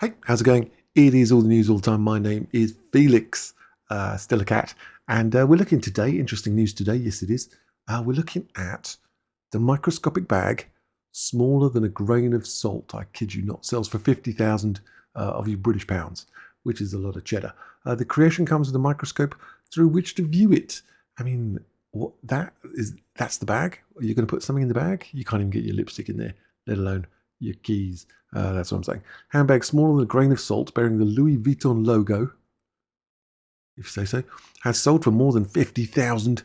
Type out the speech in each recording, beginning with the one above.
Hey, how's it going? It is all the news all the time. My name is Felix, still a cat, and we're looking today. Interesting news today. Yes, it is. We're looking at the microscopic bag, smaller than a grain of salt. I kid you not. Sells for 50,000 of you British pounds, which is a lot of cheddar. The creation comes with a microscope through which to view it. I mean, what that is? That's the bag. Are you going to put something in the bag? You can't even get your lipstick in there, let alone your keys. That's what I'm saying. Handbag smaller than a grain of salt, bearing the Louis Vuitton logo, if you say so, has sold for more than 50,000,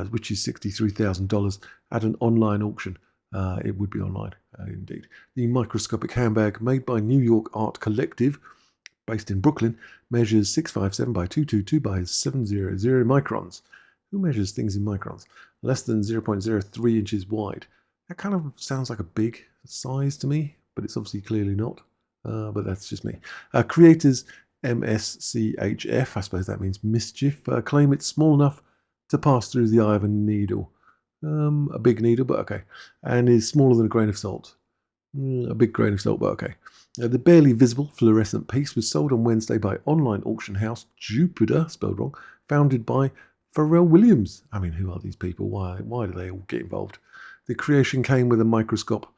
which is $63,000 at an online auction. It would be online, indeed. The microscopic handbag, made by New York Art Collective, based in Brooklyn, measures 657 by 222 by 700 microns. Who measures things in microns? Less than 0.03 inches wide. That kind of sounds like a big size to me, but it's obviously clearly not. But that's just me. Creators MSCHF, I suppose that means mischief, claim it's small enough to pass through the eye of a needle. A big needle, but okay. And is smaller than a grain of salt. A big grain of salt, but okay. The barely visible fluorescent piece was sold on Wednesday by online auction house Jupiter, spelled wrong, founded by Pharrell Williams. I mean, who are these people? Why do they all get involved? The creation came with a microscope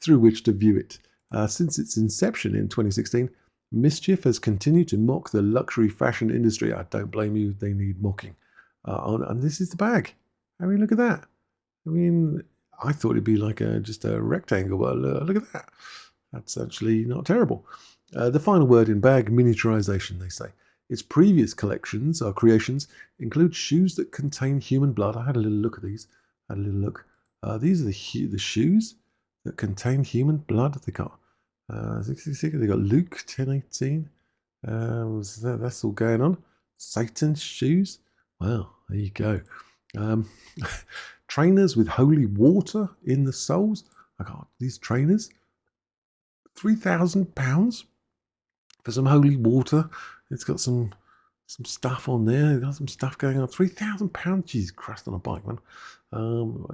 through which to view it. Since its inception in 2016, Mischief has continued to mock the luxury fashion industry. I don't blame you, they need mocking. And this is the bag. I mean, look at that. I mean, I thought it'd be like just a rectangle, but look at that. That's actually not terrible. The final word in bag, miniaturization, they say. Its previous collections or creations include shoes that contain human blood. I had a little look at these. These are the shoes that contain human blood. They got 66. They got Luke 10:18. That's all going on. Satan's shoes. Wow, there you go. Trainers with holy water in the soles. I got these trainers. £3,000 for some holy water. It's got some stuff on there. It's got some stuff going on. £3,000. Jesus Christ, on a bike, man.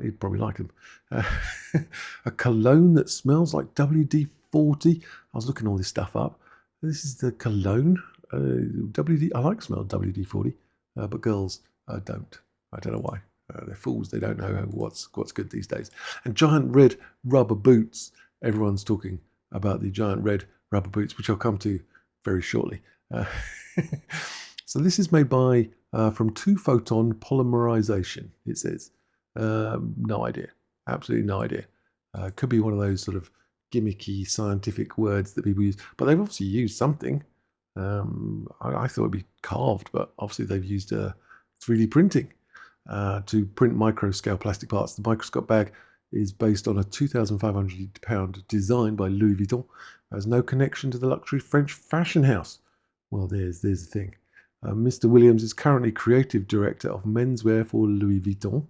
You'd probably like them. A cologne that smells like WD-40. I was looking all this stuff up. This is the cologne. I like the smell of WD-40, but girls don't. I don't know why. They're fools. They don't know what's good these days. And giant red rubber boots. Everyone's talking about the giant red rubber boots, which I'll come to very shortly. So this is made by from 2-photon polymerization, it says. No idea. Absolutely no idea. Could be one of those sort of gimmicky scientific words that people use, but they've obviously used something. I thought it'd be carved, but obviously they've used 3D printing to print micro-scale plastic parts. The microscope bag is based on a £2,500 design by Louis Vuitton. Has no connection to the luxury French fashion house. Well, there's the thing. Mr. Williams is currently creative director of menswear for Louis Vuitton.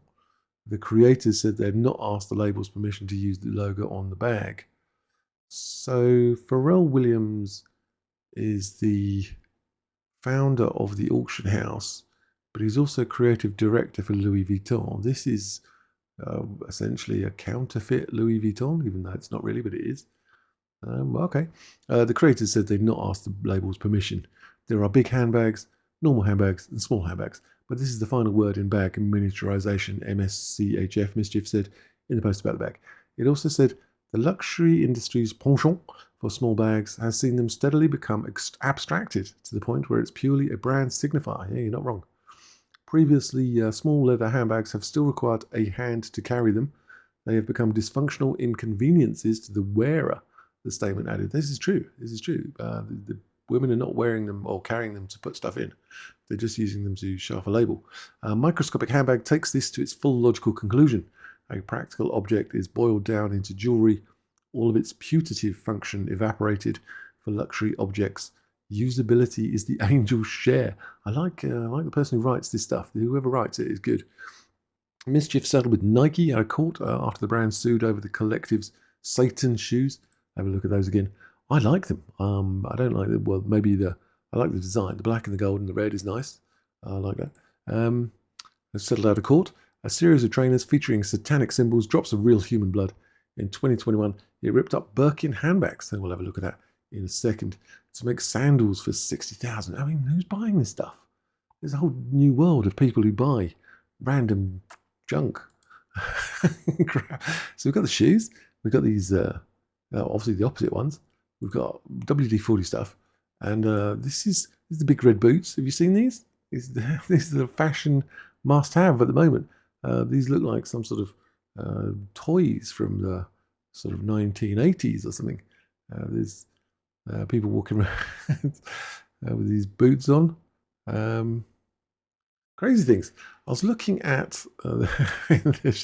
The creators said they've not asked the label's permission to use the logo on the bag. So Pharrell Williams is the founder of the auction house, but he's also creative director for Louis Vuitton. This is essentially a counterfeit Louis Vuitton, even though it's not really, but it is. Okay. The creators said they've not asked the label's permission. There are big handbags, normal handbags, and small handbags, but this is the final word in bag miniaturization, MSCHF, Mischief said in the post about the bag. It also said the luxury industry's penchant for small bags has seen them steadily become abstracted to the point where it's purely a brand signifier. Yeah, you're not wrong. Previously, small leather handbags have still required a hand to carry them. They have become dysfunctional inconveniences to the wearer, the statement added. This is true. The women are not wearing them or carrying them to put stuff in. They're just using them to show off a label. A microscopic handbag takes this to its full logical conclusion. A practical object is boiled down into jewelry, all of its putative function evaporated. For luxury objects, usability is the angel's share. I like the person who writes this stuff. Whoever writes it is good. Mischief settled with Nike at a court after the brand sued over the collective's Satan shoes. Have a look at those again. I like them. I don't like them. Well, I like the design. The black and the gold and the red is nice. I like that. Let's settle out of court. A series of trainers featuring satanic symbols, drops of real human blood. In 2021, It ripped up Birkin handbags. So we'll have a look at that in a second. To make sandals for 60,000. I mean, who's buying this stuff? There's a whole new world of people who buy random junk. So we've got the shoes. We've got these, obviously the opposite ones. We've got WD-40 stuff. And this is the big red boots. Have you seen these? These are the fashion must-have at the moment. These look like some sort of toys from the sort of 1980s or something. There's people walking around with these boots on. Crazy things. I was looking at that's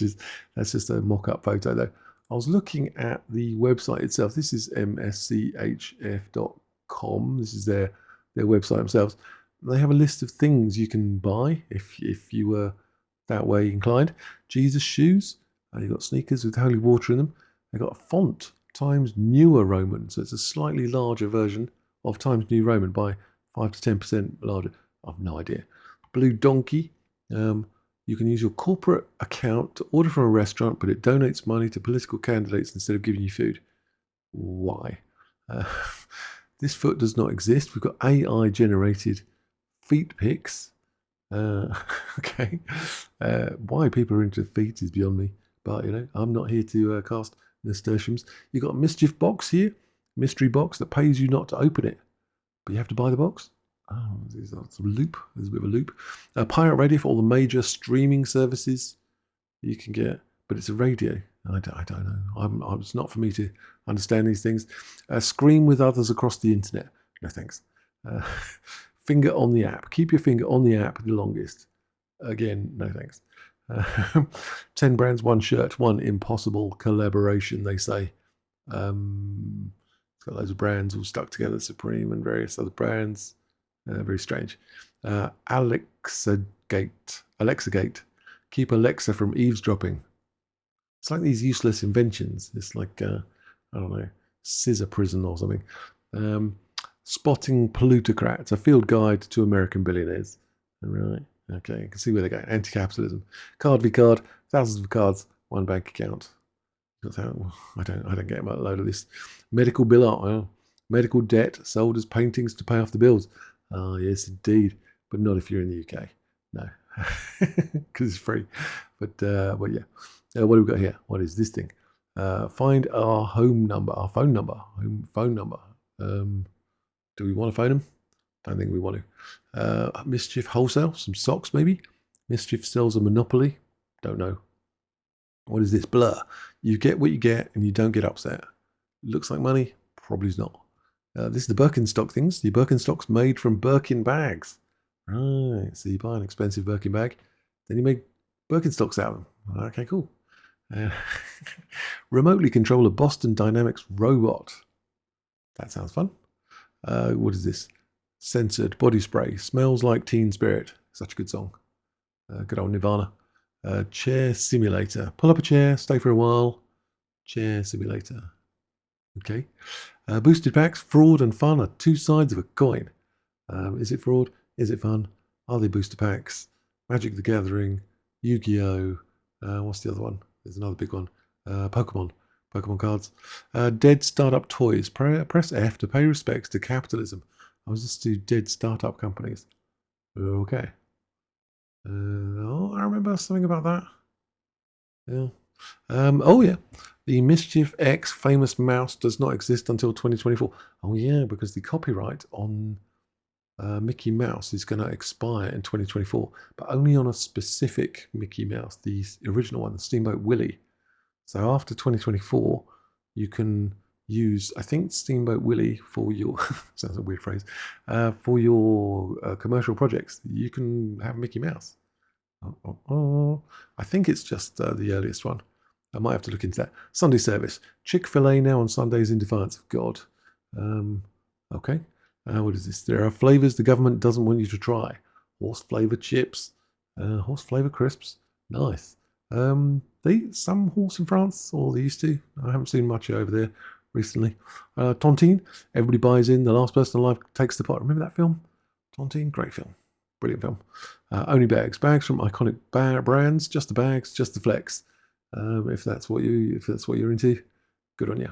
just a mock-up photo though. I was looking at the website itself. This is mschf.com. This is their website themselves. They have a list of things you can buy if you were that way inclined. Jesus shoes. You've got sneakers with holy water in them. They've got a font Times Newer Roman, so it's a slightly larger version of Times New Roman by 5 to 10% larger. I've no idea. Blue Donkey. You can use your corporate account to order from a restaurant, but it donates money to political candidates instead of giving you food. Why? This foot does not exist. We've got AI generated feet pics. Okay. Why people are into feet is beyond me. But, I'm not here to cast nasturtiums. You've got a mischief box here. Mystery box that pays you not to open it. But you have to buy the box. Oh, there's a loop. There's a bit of a loop. Pirate Radio for all the major streaming services you can get. But it's a radio. I don't know. It's not for me to understand these things. Scream with others across the internet. No thanks. Finger on the app. Keep your finger on the app the longest. Again, no thanks. 10 brands, one shirt, one impossible collaboration, they say. It's got loads of brands all stuck together, Supreme and various other brands. Very strange. Alexagate. Keep Alexa from eavesdropping. It's like these useless inventions. It's like, I don't know, scissor prison or something. Spotting plutocrats, a field guide to American billionaires. Right. Okay, you can see where they're going. Anti-capitalism. Card v card, thousands of cards, one bank account. I don't get a load of this. Medical bill, medical debt sold as paintings to pay off the bills. Yes, indeed, but not if you're in the UK. No, because it's free. But yeah. What do we got here? What is this thing? Find our home number, our phone number, home phone number. Do we want to phone them? Don't think we want to. Mischief wholesale, some socks maybe. Mischief sells a monopoly. Don't know. What is this? Blur. You get what you get and you don't get upset. Looks like money? Probably not. This is the Birkenstock things. The Birkenstocks made from Birkin bags. Right. So you buy an expensive Birkin bag, then you make Birkenstocks out of them. Okay, cool. Remotely control a Boston Dynamics robot. That sounds fun. What is this? Censored body spray. Smells like Teen Spirit. Such a good song. Good old Nirvana. Chair simulator. Pull up a chair, stay for a while. Chair simulator. Okay. Boosted packs. Fraud and fun are two sides of a coin. Is it fraud? Is it fun? Are they booster packs? Magic the Gathering. Yu-Gi-Oh! What's the other one? There's another big one. Pokemon cards. Dead startup toys. Press F to pay respects to capitalism. I was just to dead startup companies. Okay. I remember something about that. Yeah. Oh yeah. The Mischief X famous mouse does not exist until 2024. Oh yeah, because the copyright on Mickey Mouse is going to expire in 2024, but only on a specific Mickey Mouse, the original one, the Steamboat Willie. So after 2024, you can use, I think, Steamboat Willie for your, sounds a weird phrase, for your commercial projects. You can have Mickey Mouse. I think it's just the earliest one. I might have to look into that. Sunday service. Chick-fil-A now on Sundays in defiance of God. Okay. What is this? There are flavors the government doesn't want you to try. Horse flavor chips. Horse flavor crisps. Nice. They eat some horse in France, or they used to. I haven't seen much over there recently. Tontine. Everybody buys in. The last person alive takes the pot. Remember that film? Tontine. Great film. Brilliant film. Only bags. Bags from iconic brands. Just the bags. Just the flex. If that's what you're into, good on you.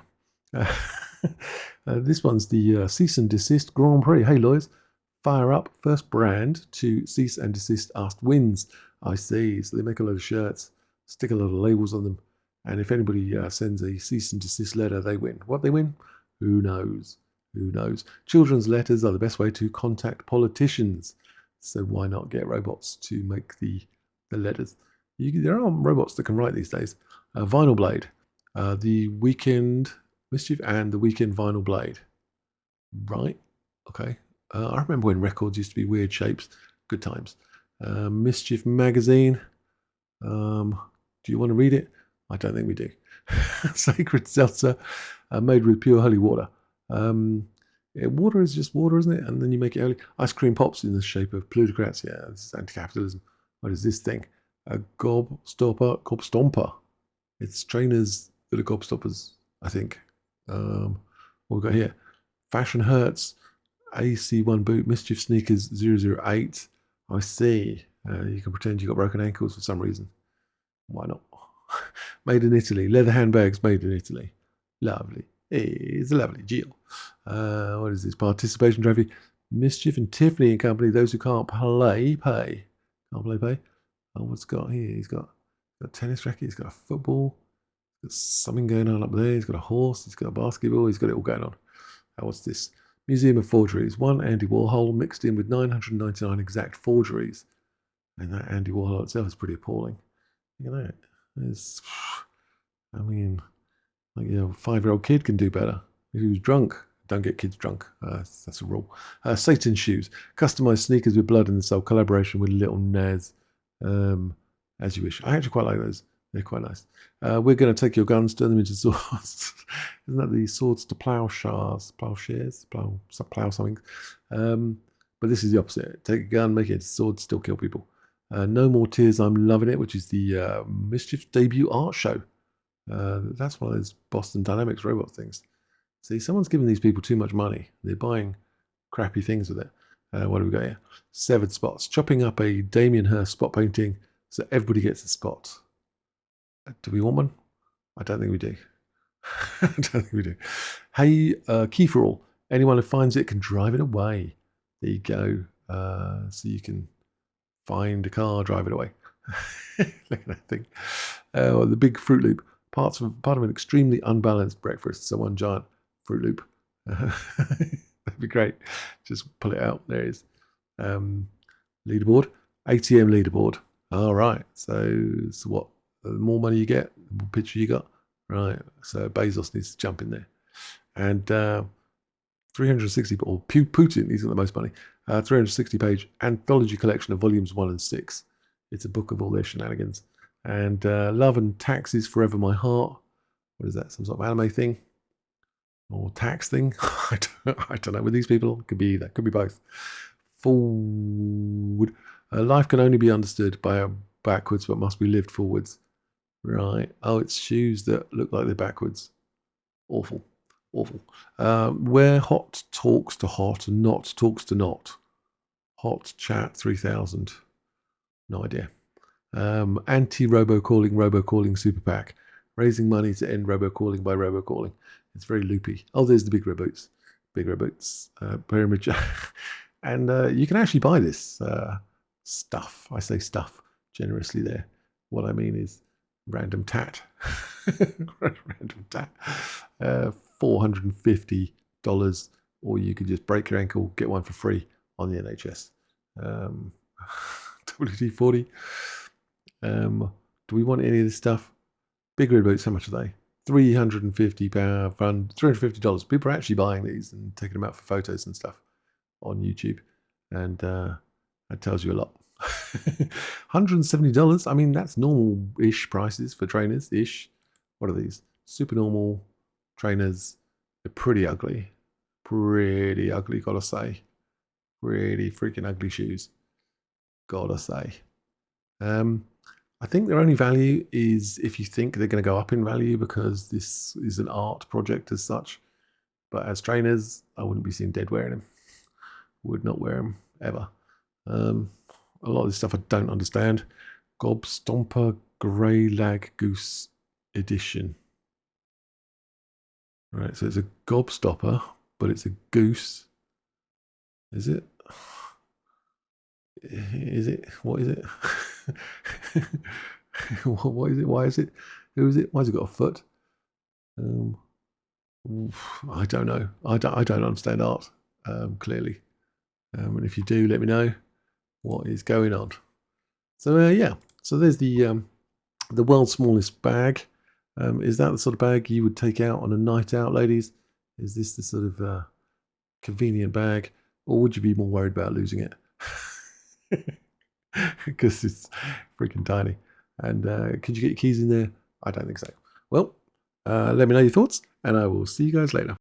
This one's the cease and desist Grand Prix. Hey, lawyers, fire up. First brand to cease and desist asked wins. I see. So they make a load of shirts, stick a lot of labels on them, and if anybody sends a cease and desist letter, they win. What they win? Who knows? Who knows? Children's letters are the best way to contact politicians. So why not get robots to make the letters? There are robots that can write these days. Vinyl Blade, the Weekend Mischief, and the Weekend Vinyl Blade. Right. Okay. I remember when records used to be weird shapes. Good times. Mischief magazine. Do you want to read it? I don't think we do. Sacred seltzer, made with pure holy water. Water is just water, isn't it? And then you make it holy. Ice cream pops in the shape of plutocrats. Yeah, this is anti-capitalism. What is this thing? A gobstopper. It's trainers that are gobstoppers, I think. What we've got here? Fashion Hurts, AC1 boot, Mischief sneakers 008. I see. You can pretend you got broken ankles for some reason. Why not? Made in Italy. Leather handbags made in Italy. Lovely. It's a lovely deal. What is this? Participation trophy. Mischief and Tiffany and Company. Those who can't play, pay. Can't play, pay. Oh, what's got here? He's got a tennis racket. He's got a football. There's something going on up there. He's got a horse. He's got a basketball. He's got it all going on. What's this? Museum of Forgeries. One Andy Warhol mixed in with 999 exact forgeries. And that Andy Warhol itself is pretty appalling. Look at that. I mean, like, a 5-year-old kid can do better. If he was drunk, don't get kids drunk. That's a rule. Satan's shoes. Customized sneakers with blood in the sole. Collaboration with Little Naz. As you wish. I actually quite like those. They're quite nice. We're going to take your guns, turn them into swords. Isn't that the swords to plowshares? Plow something. But this is the opposite. Take a gun, make it into swords, still kill people. No More Tears, I'm Loving It, which is the Mischief debut art show. That's one of those Boston Dynamics robot things. See, someone's giving these people too much money. They're buying crappy things with it. What have we got here? Severed Spots. Chopping up a Damien Hirst spot painting so everybody gets a spot. Do we want one? I don't think we do. I don't think we do. Hey, Key for All. Anyone who finds it can drive it away. There you go. So you can find a car, drive it away. Look at that thing. The big Fruit Loop. Part of an extremely unbalanced breakfast. So one giant Fruit Loop. That'd be great. Just pull it out. There it is. Leaderboard. ATM leaderboard. All right. So what? The more money you get, the more picture you got. Right. So Bezos needs to jump in there. And 360, or Putin, he's got the most money. 360-page anthology collection of volumes 1 and 6. It's a book of all their shenanigans. And Love and Taxes Forever My Heart. What is that? Some sort of anime thing? Or tax thing? I don't know. With these people, it could be either. Could be both. Forward. Life can only be understood by backwards, but must be lived forwards. Right. Oh, it's shoes that look like they're backwards. Awful. Awful. Where hot talks to hot and not talks to not. Hot chat 3000. No idea. Anti-robocalling super PAC. Raising money to end robocalling by robocalling. It's very loopy. Oh, there's the big reboots. Big reboots. Pyramid. And you can actually buy this stuff. I say stuff generously there. What I mean is random tat. Random tat. $450, or you could just break your ankle, get one for free on the NHS. WD-40. Do we want any of this stuff? Big red boots, how much are they? $350. People are actually buying these and taking them out for photos and stuff on YouTube, and that tells you a lot. $170. I mean, that's normal-ish prices for trainers-ish. What are these? Super normal trainers. They're pretty ugly. Pretty ugly, gotta say. Pretty freaking ugly shoes. Gotta say. I think their only value is if you think they're going to go up in value, because this is an art project as such. But as trainers, I wouldn't be seen dead wearing them. Would not wear them ever. A lot of this stuff I don't understand. Gobstomper Grey Lag Goose Edition. All right, so it's a gobstopper, but it's a goose. Is it? Is it? What is it? What is it? Why is it? Who is it? Why has it got a foot? Um, I don't know. I don't understand art, clearly. And if you do, let me know what is going on. So yeah, so there's the world's smallest bag. Is that the sort of bag you would take out on a night out, ladies? Is this the sort of convenient bag, or would you be more worried about losing it? Because it's freaking tiny. And could you get your keys in there? I don't think so. Well, let me know your thoughts, and I will see you guys later.